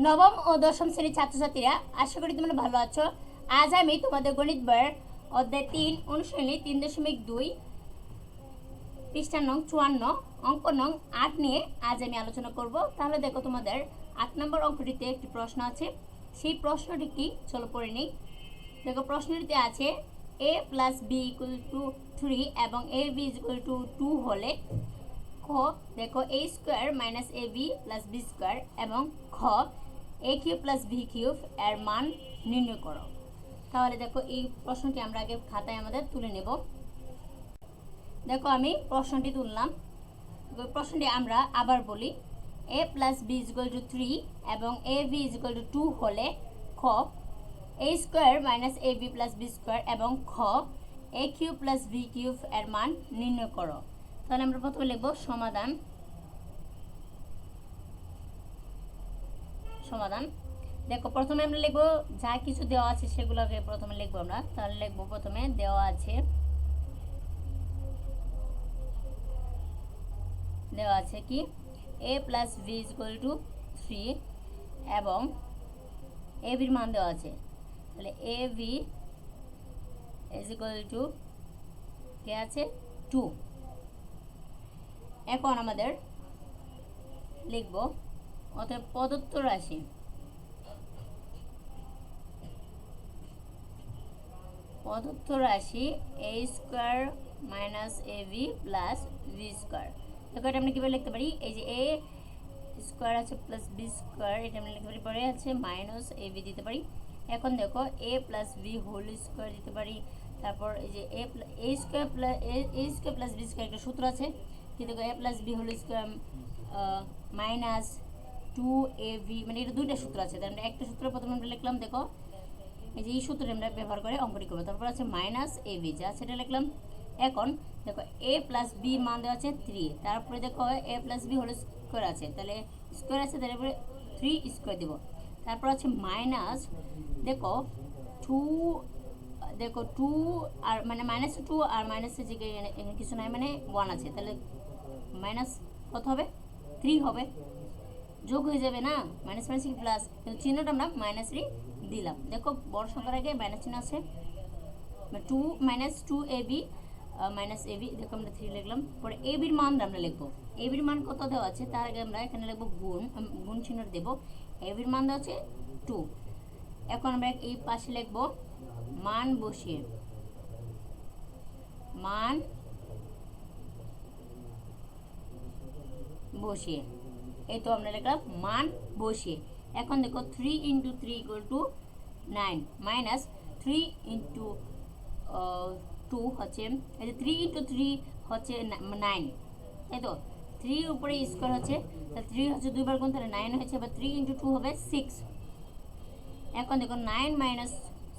নবম ও দশম শ্রেণীর ছাত্রছাত্রীরা, আশা করি তোমরা ভালো আছো। আজ আমি তোমাদের গণিত বইয়ের অধ্যায় 3 অনুশীলনী 3.2 পৃষ্ঠা নং 54 অঙ্ক নং 8 নিয়ে আজ আমি আলোচনা করব। তাহলে দেখো, তোমাদের 8 নম্বর অঙ্কটিতে একটি প্রশ্ন আছে। সেই প্রশ্নটি কি, চলো পড়ে নিই। দেখো, প্রশ্নটিতে আছে a plus B equal to 3 এবং a b ইকুয়াল টু 2 হলে খ দেখো a square minus a b plus b square এবং খ a cube plus b cube এর মান নির্ণয় করো। তাহলে দেখো, এই প্রশ্নটি আমরা আগে খাতায় আমাদের তুলে নেব। দেখো, আমি প্রশ্নটি তুললাম। প্রশ্নটি আমরা আবার বলি, a plus b equal to 3 এবং a b ইকুয়াল টু 2 হলে খ a square minus a b plus b square এবং খ a cube plus b cube এর মান নির্ণয় করো। তাহলে আমরা প্রথমে লিখব সমাধান। দেখো, প্রথমে আমরা লিখব যা কিছু দেওয়া আছে সেগুলোকে প্রথমে লিখব আমরা। তাহলে লিখব প্রথমে দেওয়া আছে কি a plus b equal to 3 এবং a বির মান দেওয়া আছে। তাহলে a b ইকুয়াল টু কে আছে 2। এখন আমাদের লিখব অতএব প্রদত্ত রাশি a square minus A B plus B square. দেখো, এটা আমরা কীভাবে লিখতে পারি, এই যে এ স্কোয়ার আছে প্লাস বি স্কোয়ার, এটা আমরা লিখতে পারি, পরে আছে মাইনাস এ বি দিতে পারি। এখন দেখো, A plus B whole square দিতে পারি। তারপর এই যে A square plus B square একটা সূত্র আছে, কিন্তু A plus B whole square minus 2ab, মানে এটা দুইটা সূত্র আছে। তার একটা সূত্র প্রথমে আমরা লিখলাম। দেখো, এই যে এই সূত্রটা আমরা ব্যবহার করে অঙ্কটি করবো। তারপর আছে মাইনাস ab, যা সেটা লিখলাম। এখন দেখো, a প্লাস বি মান দেওয়া আছে 3। তারপরে দেখো a plus B whole square আছে, তাহলে স্কোয়ার আছে, তারপরে 3 স্কোয়ার দেবো। তারপর আছে মাইনাস, দেখো 2 আর মানে মাইনাস 2 আর মাইনাসের যে কিছু নাই, মানে 1 আছে, তাহলে মাইনাস কত হবে, 3 হবে। যোগ হয়ে যাবে না, মাইনাস মাইনাস কি প্লাস, কিন্তু চিহ্নটা আমরা মাইনাসই দিলাম। দেখো, বড় সংখ্যার আগে মাইনাস চিহ্ন আছে, 2 মাইনাস 2ab মাইনাস ab। দেখো, আমরা 3 লিখলাম। পরে a বির মান আমরা লিখবো। a বির মান কত দেওয়া আছে, তার আগে আমরা এখানে লিখবো গুণ চিহ্ন দেবো। a বির মান দেওয়া আছে 2। এখন আমরা এই পাশে লিখবো মান বসিয়ে, এই তো আমরা লিখলাম মান বসিয়ে। এখন দেখো, 3 × 3 = 9 মাইনাস 3 × 2 হচ্ছে, এই যে 3 × 3 হচ্ছে 9, তাই তো। 3 উপরে স্কোয়ার হচ্ছে, তাহলে 3 হচ্ছে 2 বার গুণ, তাহলে 9 হয়েছে। এবার 3 × 2 হবে 6। এখন দেখো, 9 মাইনাস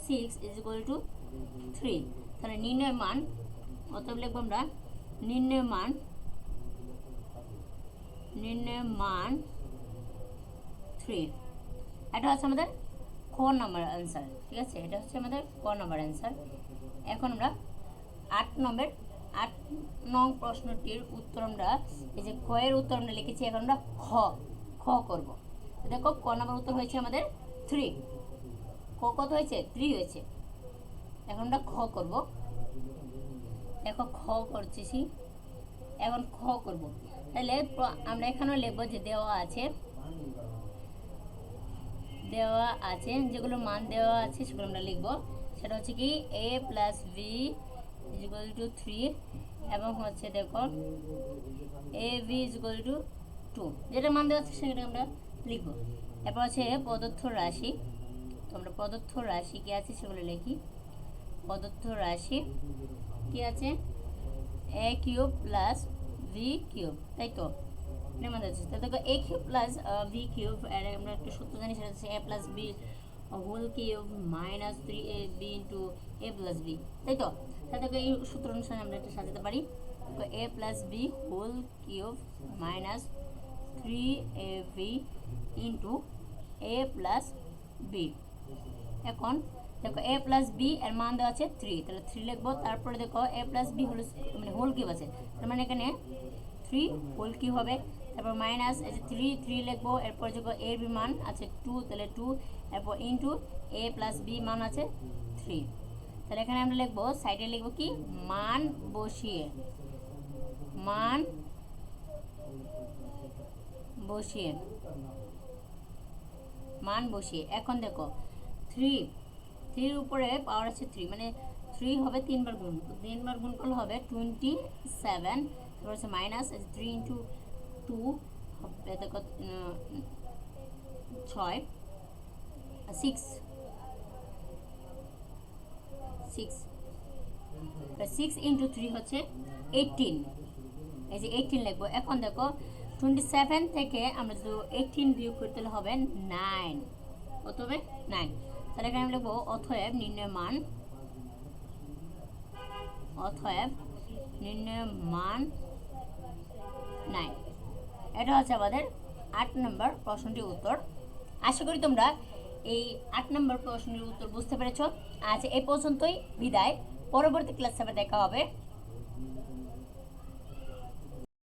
6 = 3। তাহলে নির্ণয় মান, অতএব লিখবো আমরা নির্ণয় মান 3। এটা হচ্ছে আমাদের ক নম্বর অ্যান্সার। ঠিক আছে, এটা হচ্ছে আমাদের ক নম্বর অ্যান্সার। এখন আমরা 8 নং প্রশ্নটির উত্তর আমরা, এই যে ক এর উত্তর আমরা লিখেছি, এখন আমরা খ করব। দেখো, ক নম্বর উত্তর হয়েছে আমাদের 3। ক কত হয়েছে, 3 হয়েছে। এখন আমরা খ করব। দেখো, খ করছি, এখন খ করব। তাহলে আমরা এখানেও লিখবো যে দেওয়া আছে যেগুলো মান দেওয়া আছে সেগুলো আমরা লিখবো। সেটা হচ্ছে কি a plus B equal to 3 এবং হচ্ছে দেখো a b ইকুয়াল টু 2, যেটা মান দেওয়া আছে সেটা আমরা লিখবো। এরপর আছে প্রদত্ত রাশি। তো আমরা প্রদত্ত রাশি কি আছে সেগুলো লিখি। প্রদত্ত রাশি কি আছে, a cube plus v cube, তাই তো। দেখো, a cube plus v cube, আমরা একটা সূত্র জানি, সেটা হচ্ছে a plus b whole cube minus 3ab into a plus b, তাই তো। তাহলে দেখো, এই সূত্র অনুসারে আমরা এটা সাজাতে পারি। তো a plus b whole cube minus 3ab into a plus b। এখন দেখো, a প্লাস b এর মান দেওয়া আছে 3, তাহলে 3 লিখবো। তারপরে দেখো, a প্লাস b হোল মানে হোল কিউব আছে, তার মানে এখানে 3 হোল কিউব হবে। এরপর মাইনাস এই যে 3 লিখবো, এরপর যে এর বি মান আছে 2, তাহলে 2, এরপর ইন্টু এ প্লাস বি মান আছে 3। তাহলে এখানে আমরা লিখবো, সাইডে লিখবো কি মান বসিয়ে, মান বসিয়ে, মান বসিয়ে। এখন দেখো 3 উপরে পাওয়ার আছে 3, মানে 3 হবে 3 বার গুণ, 3 বার গুণ করলে হবে 27, তারপর হচ্ছে মাইনাস 3 ইন্টু 2 হবে দেখো 6, 6 ইন্টু 3 হচ্ছে 18, এই যে 18 লিখবো। এখন দেখো 27 থেকে আমরা যদি 18 বিয়োগ করতে হবে 9, কত হবে 9। তাহলে এখানে আমি লিখবো অতএব নির্ণয় মান, অতএব নির্ণয় মান 9। এটা হচ্ছে আমাদের 8 নম্বর প্রশ্নটির উত্তর। আশা করি তোমরা এই 8 নম্বর প্রশ্নের উত্তর বুঝতে পেরেছো। আজ এই পর্যন্তই, বিদায়। পরবর্তী ক্লাসে আবার দেখা হবে।